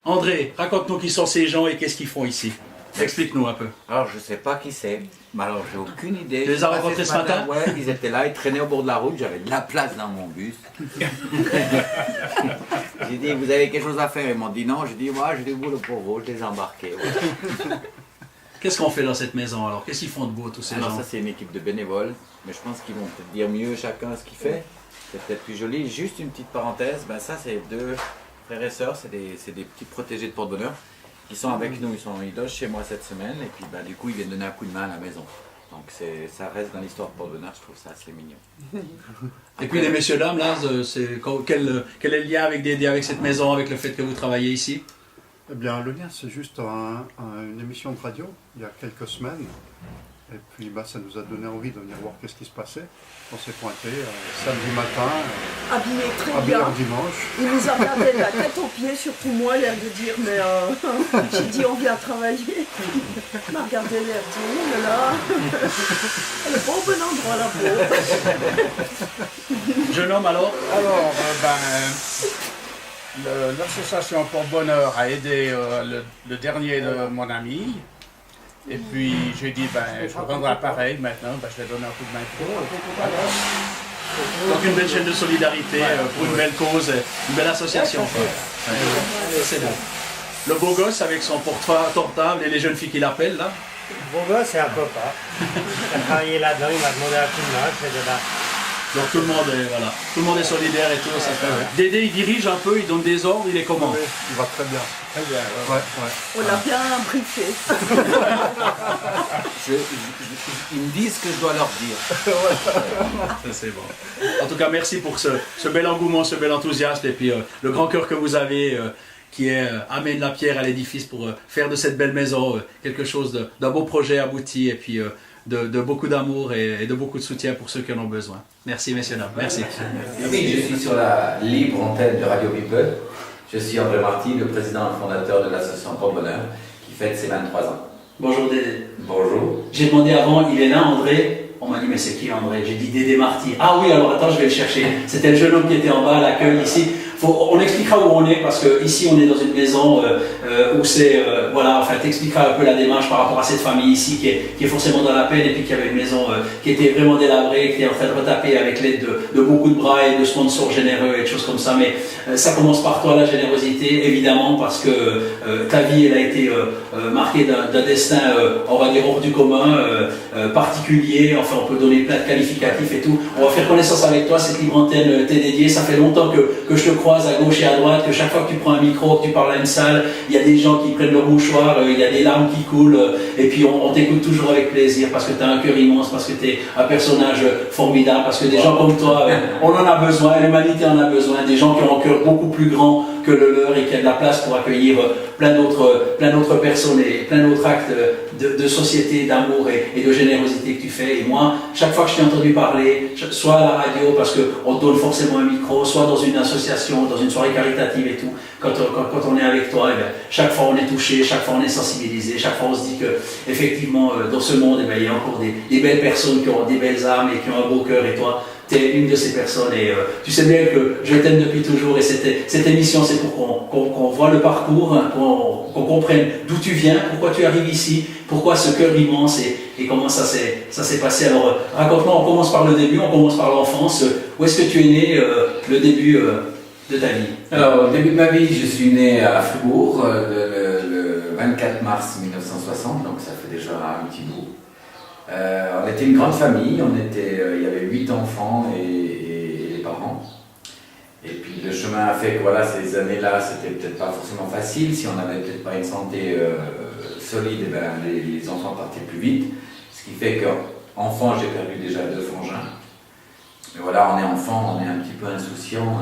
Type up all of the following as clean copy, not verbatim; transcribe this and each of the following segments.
André, raconte-nous qui sont ces gens et qu'est-ce qu'ils font ici. Explique-nous un peu. Alors, je ne sais pas qui c'est, mais alors j'ai aucune idée. Tu les as rencontrés ce matin? Ouais, ils étaient là, ils traînaient au bord de la route, j'avais de la place dans mon bus. J'ai dit, vous avez quelque chose à faire? Ils m'ont dit non, j'ai dit, moi j'ai du boulot pour vous, je les ai embarqués. Voilà. Qu'est-ce qu'on fait dans cette maison alors? Qu'est-ce qu'ils font de beau tous ces Alors gens? ça c'est une équipe de bénévoles, mais je pense qu'ils vont peut-être dire mieux chacun ce qu'il fait. C'est peut-être plus joli. Juste une petite parenthèse, ben ça c'est deux frères et sœurs, c'est des petits protégés de porte-bonheur. Ils sont avec nous, ils logent chez moi cette semaine et puis du coup ils viennent donner un coup de main à la maison. Donc ça reste dans l'histoire de Porte-Bonheur, je trouve ça assez mignon. Et puis les messieurs dames là, quel est le lien avec cette maison, avec le fait que vous travaillez ici? Eh bien le lien c'est juste une émission de radio il y a quelques semaines. Et puis ça nous a donné envie de venir voir qu'est-ce qui se passait. On s'est pointé samedi matin, habillé très habillé bien. en dimanche. Il nous a regardé de la tête aux pieds, surtout moi, l'air de dire, mais j'ai dit on vient travailler. Il m'a regardé l'air de dire, oh là là, elle est pas au bon endroit la pauvre. Jeune homme alors? Alors, l'association Porte-Bonheur a aidé le dernier de mon ami. Et puis j'ai dit, je rendrai pareil maintenant, je vais donner un coup de main pour eux. Voilà. Donc une belle chaîne de solidarité pour une belle cause, une belle association. C'est bon. Le beau gosse avec son portable et les jeunes filles qui l'appellent là? Bon gars, c'est un copain. Il a travaillé là-dedans, il m'a demandé un coup de main, c'est de là. Donc tout le monde est solidaire et tout. Ça fait. Dédé il dirige un peu, il donne des ordres, il est comment? Oui, il va très bien. Très bien. Ouais. On l'a bien briefé. Ils me disent ce que je dois leur dire. Ça, c'est bon. En tout cas, merci pour ce bel engouement, ce bel enthousiasme et puis le grand cœur que vous avez qui amène la pierre à l'édifice pour faire de cette belle maison quelque chose d'un beau projet abouti et puis de beaucoup d'amour et de beaucoup de soutien pour ceux qui en ont besoin. Merci messieurs dames, merci. Oui, je suis sur la libre antenne de Radio People. Je suis André Marty, le président et fondateur de l'association Porte-Bonheur qui fête ses 23 ans. Bonjour Dédé. Bonjour. J'ai demandé avant, il est là André? On m'a dit mais c'est qui André? J'ai dit Dédé Marty. Ah oui, alors attends, je vais le chercher. C'était le jeune homme qui était en bas à l'accueil ici. On expliquera où on est parce que ici on est dans une maison où c'est t'expliqueras un peu la démarche par rapport à cette famille ici qui est forcément dans la peine et puis qui avait une maison qui était vraiment délabrée, qui est en train de retaper avec l'aide de beaucoup de bras et de sponsors généreux et de choses comme ça. Mais ça commence par toi la générosité évidemment parce que ta vie elle a été marquée d'un destin on va dire hors du commun, particulier. Enfin on peut donner plein de qualificatifs et tout. On va faire connaissance avec toi, cette libre antenne t'est dédiée. Ça fait longtemps que je te croise à gauche et à droite, que chaque fois que tu prends un micro, que tu parles à une salle, il y a des gens qui prennent leur mouchoir, il y a des larmes qui coulent, et puis on t'écoute toujours avec plaisir, parce que tu as un cœur immense, parce que tu es un personnage formidable, parce que des gens comme toi, on en a besoin, l'humanité en a besoin, des gens qui ont un cœur beaucoup plus grand que le leur et qui a de la place pour accueillir plein d'autres personnes et plein d'autres actes de société, d'amour et de générosité que tu fais. Et moi, chaque fois que je t'ai entendu parler, soit à la radio, parce qu'on te donne forcément un micro, soit dans une association, dans une soirée caritative et tout, quand on est avec toi, chaque fois on est touché, chaque fois on est sensibilisé, chaque fois on se dit que effectivement dans ce monde, il y a encore des belles personnes qui ont des belles âmes et qui ont un beau cœur, et toi, tu es une de ces personnes et tu sais bien que je t'aime depuis toujours et cette émission c'est pour qu'on voit le parcours, hein, qu'on comprenne d'où tu viens, pourquoi tu arrives ici, pourquoi ce cœur immense et comment ça s'est passé. Alors raconte-moi, on commence par le début, on commence par l'enfance. Où est-ce que tu es né, le début de ta vie? Alors, au début de ma vie, je suis né à Fribourg le 24 mars 1960, donc ça fait déjà un petit bout. On était une grande famille, il y avait 8 enfants et les parents. Et puis le chemin a fait que ces années-là, c'était peut-être pas forcément facile. Si on n'avait peut-être pas une santé solide, les enfants partaient plus vite. Ce qui fait qu'enfant, j'ai perdu déjà 2 frangins. Mais voilà, on est enfant, on est un petit peu insouciant.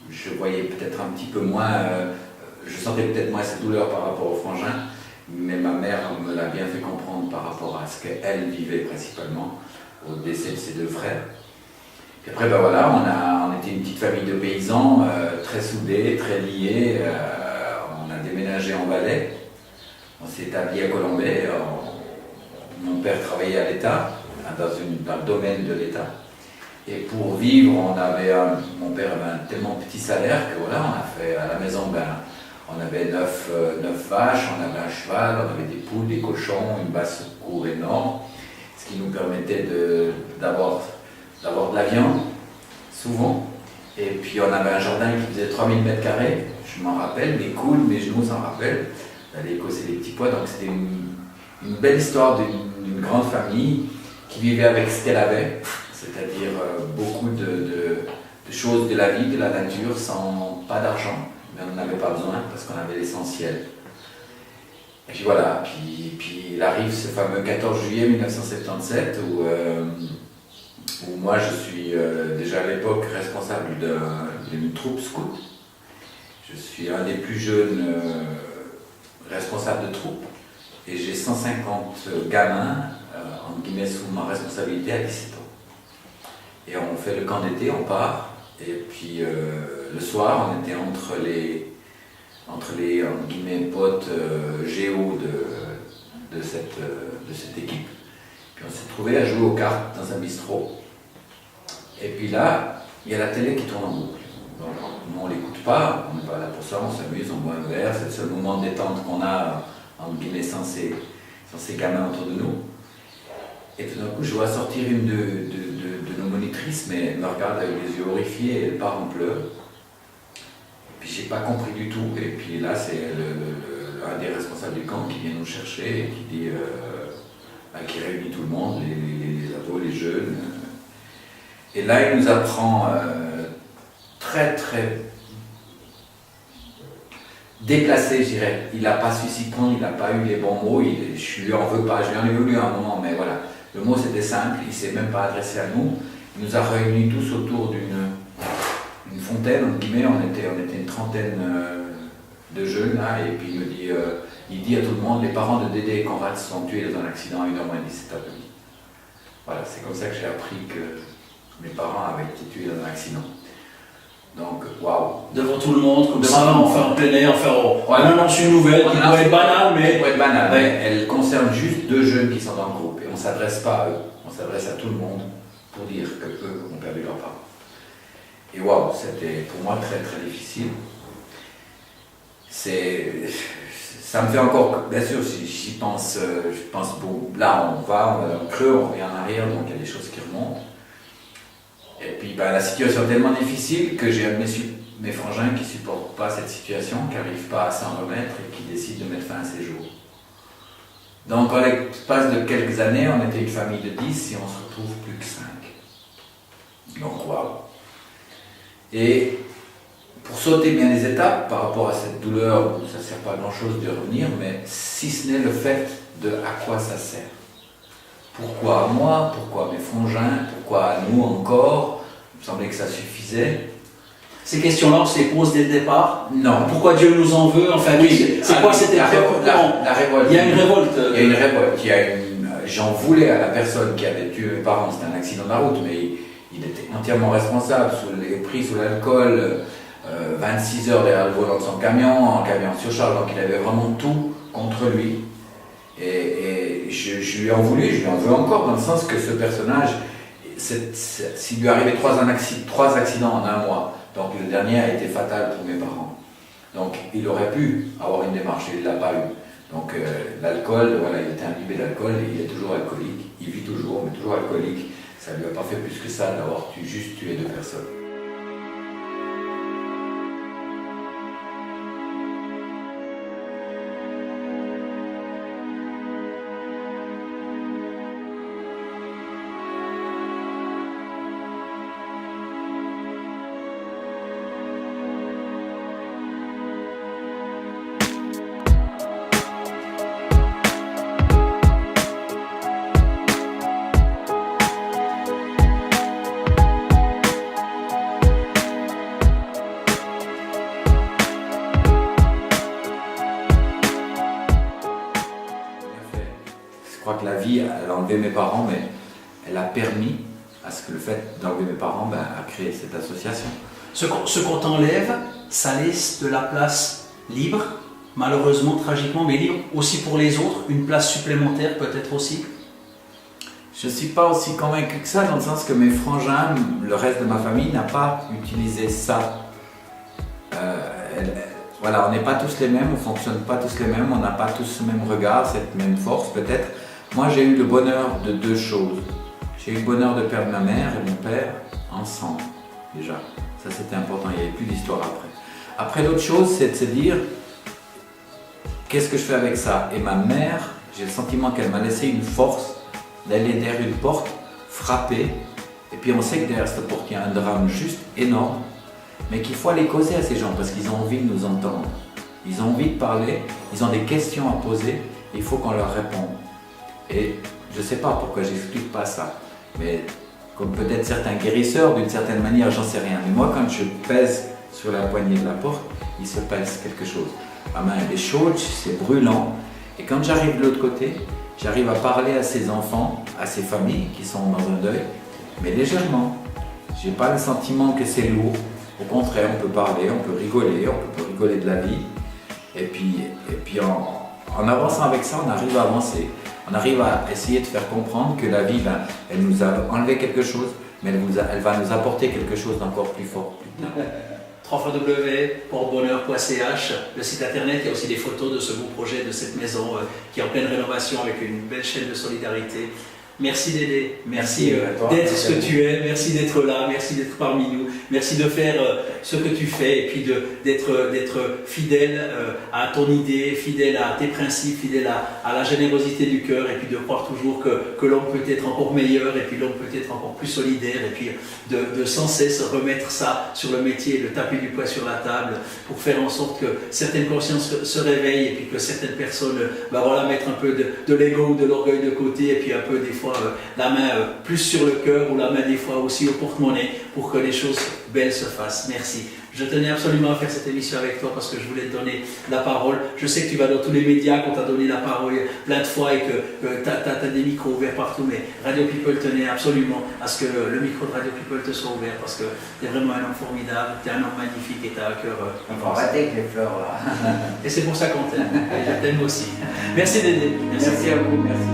Je voyais peut-être un petit peu moins, je sentais peut-être moins cette douleur par rapport aux frangins. Mais ma mère me l'a bien fait comprendre par rapport à ce qu'elle vivait principalement, au décès de ses 2 frères. Et après, on était une petite famille de paysans, très soudés, très liés. On a déménagé en Valais, on s'est établi à Colombey. Mon père travaillait à l'État, dans le domaine de l'État. Et pour vivre, mon père avait un tellement petit salaire que on a fait à la maison, On avait 9 vaches, on avait un cheval, on avait des poules, des cochons, une basse-cour énorme, ce qui nous permettait d'avoir de la viande, souvent. Et puis on avait un jardin qui faisait 3000 m², je m'en rappelle, mes coudes, mes genoux s'en rappellent. D'aller écosser des petits pois, donc c'était une belle histoire d'une grande famille qui vivait avec ce qu'elle avait, c'est-à-dire beaucoup de choses de la vie, de la nature, sans pas d'argent, mais on n'en avait pas besoin parce qu'on avait l'essentiel. Et puis voilà, puis il arrive ce fameux 14 juillet 1977 où moi je suis déjà à l'époque responsable d'une troupe scout. Je suis un des plus jeunes responsables de troupe et j'ai 150 gamins entre guillemets sous ma responsabilité à 17 ans. Et on fait le camp d'été, on part, et puis le soir on était entre les entre guillemets potes géo de cette équipe. Puis on s'est trouvé à jouer aux cartes dans un bistrot. Et puis là, il y a la télé qui tourne en boucle. Donc, nous, on ne l'écoute pas, on n'est pas là pour ça, on s'amuse, on boit un verre, c'est le seul moment de détente qu'on a, entre guillemets, sans ces gamins autour de nous. Et tout d'un coup, je vois sortir une de nos monitrices, mais elle me regarde avec les yeux horrifiés et elle part en pleurs. Et puis, j'ai pas compris du tout. Et puis là, c'est un des responsables du camp qui vient nous chercher et qui dit, qui réunit tout le monde, les ados, les jeunes. Et là, il nous apprend très déplacé, je dirais. Il n'a pas su s'y prendre, il n'a pas eu les bons mots. Je lui en veux pas, je lui en ai voulu à un moment, mais voilà. Le mot c'était simple, il ne s'est même pas adressé à nous. Il nous a réunis tous autour d'une fontaine, entre guillemets. On était une trentaine de jeunes là, et puis il dit à tout le monde, les parents de Dédé et Conrad se sont tués dans un accident à 1h10 cet après-midi. Voilà, c'est comme ça que j'ai appris que mes parents avaient été tués dans un accident. Donc, waouh! Devant tout le monde, comme Devant ça, tout le monde. enfin en plein air, enfin on Voilà. annonce une nouvelle qui doit être banale, mais. Pour être banal, Ouais. mais elle concerne juste 2 jeunes qui sont dans le groupe. Et on ne s'adresse pas à eux, on s'adresse à tout le monde pour dire qu'eux ont perdu leurs parents. Et waouh, c'était pour moi très difficile. Ça me fait encore, bien sûr, j'y pense, je pense beaucoup. Là, on va dans le creux, on revient en arrière, donc il y a des choses qui remontent. Et puis la situation est tellement difficile que j'ai un de mes frangins qui ne supportent pas cette situation, qui n'arrivent pas à s'en remettre et qui décident de mettre fin à ses jours. Donc en l'espace de quelques années, on était une famille de 10 et on se retrouve plus que 5. Donc waouh. Et pour sauter bien les étapes par rapport à cette douleur, ça ne sert pas à grand chose de revenir, mais si ce n'est le fait de à quoi ça sert. Pourquoi à moi? Pourquoi à mes frangins? Pourquoi à nous encore? Il me semblait que ça suffisait. Ces questions-là, on se les pose dès le départ. Non. Pourquoi Dieu nous en veut? Enfin, oui, c'est quoi cette la révolte? Il y a une révolte. Il y a une révolte. J'en voulais à la personne qui avait tué mes parents. C'était un accident de la route, mais il était entièrement responsable, pris sous l'alcool, 26 heures derrière le volant de son camion, en camion surcharge, donc il avait vraiment tout contre lui. Et je lui en voulais, je lui en veux encore, dans le sens que ce personnage, s'il lui arrivait 3 accidents en un mois, donc le dernier a été fatal pour mes parents. Donc il aurait pu avoir une démarche, il ne l'a pas eu. Donc l'alcool, voilà, il était imbibé d'alcool et il est toujours alcoolique, il vit toujours, mais toujours alcoolique. Ça ne lui a pas fait plus que ça d'avoir juste tué 2 personnes. Je crois que la vie, elle a enlevé mes parents, mais elle a permis à ce que le fait d'enlever mes parents a créé cette association. Ce qu'on t'enlève, ça laisse de la place libre, malheureusement, tragiquement, mais libre aussi pour les autres, une place supplémentaire peut-être aussi. Je ne suis pas aussi convaincu que ça, dans le sens que mes frangins, le reste de ma famille n'a pas utilisé ça. voilà, on n'est pas tous les mêmes, on ne fonctionne pas tous les mêmes, on n'a pas tous le même regard, cette même force peut-être. Moi j'ai eu le bonheur de deux choses. J'ai eu le bonheur de perdre ma mère et mon père ensemble, déjà. Ça c'était important, il n'y avait plus d'histoire après. Après l'autre chose, c'est de se dire, qu'est-ce que je fais avec ça? Et ma mère, j'ai le sentiment qu'elle m'a laissé une force d'aller derrière une porte, frapper. Et puis on sait que derrière cette porte, il y a un drame juste énorme, mais qu'il faut aller causer à ces gens parce qu'ils ont envie de nous entendre. Ils ont envie de parler, ils ont des questions à poser, il faut qu'on leur réponde. Et je ne sais pas pourquoi j'explique pas ça, mais comme peut-être certains guérisseurs, d'une certaine manière, j'en sais rien. Mais moi, quand je pèse sur la poignée de la porte, il se passe quelque chose. Ma main elle est chaude, c'est brûlant. Et quand j'arrive de l'autre côté, j'arrive à parler à ces enfants, à ces familles qui sont dans un deuil, mais légèrement. Je n'ai pas le sentiment que c'est lourd. Au contraire, on peut parler, on peut rigoler de la vie. Et puis en avançant avec ça, on arrive à avancer. On arrive à essayer de faire comprendre que la vie, elle nous a enlevé quelque chose, mais elle va nous apporter quelque chose d'encore plus fort plus tard. www.portebonheur.ch, le site internet, il y a aussi des photos de ce beau projet, de cette maison qui est en pleine rénovation avec une belle chaîne de solidarité. Merci Dédé, merci d'être ce que tu es, merci d'être là, merci d'être parmi nous, merci de faire ce que tu fais et puis d'être fidèle à ton idée, fidèle à tes principes, fidèle à la générosité du cœur et puis de croire toujours que l'homme peut être encore meilleur et puis l'homme peut être encore plus solidaire et puis de sans cesse remettre ça sur le métier, de taper du poing sur la table pour faire en sorte que certaines consciences se réveillent et puis que certaines personnes mettre un peu de l'ego ou de l'orgueil de côté et puis un peu des fois la main plus sur le cœur ou la main des fois aussi au porte-monnaie pour que les choses belles se fassent. Merci. Je tenais absolument à faire cette émission avec toi parce que je voulais te donner la parole. Je sais que tu vas dans tous les médias, qu'on t'a donné la parole plein de fois et que tu as des micros ouverts partout, mais Radio People tenait absolument à ce que le micro de Radio People te soit ouvert parce que tu es vraiment un homme formidable, tu es un homme magnifique et tu as un cœur On va arrêter avec les fleurs là. Et c'est pour ça qu'on t'aime. Et je t'aime aussi. Merci Dédé. Merci à vous, merci.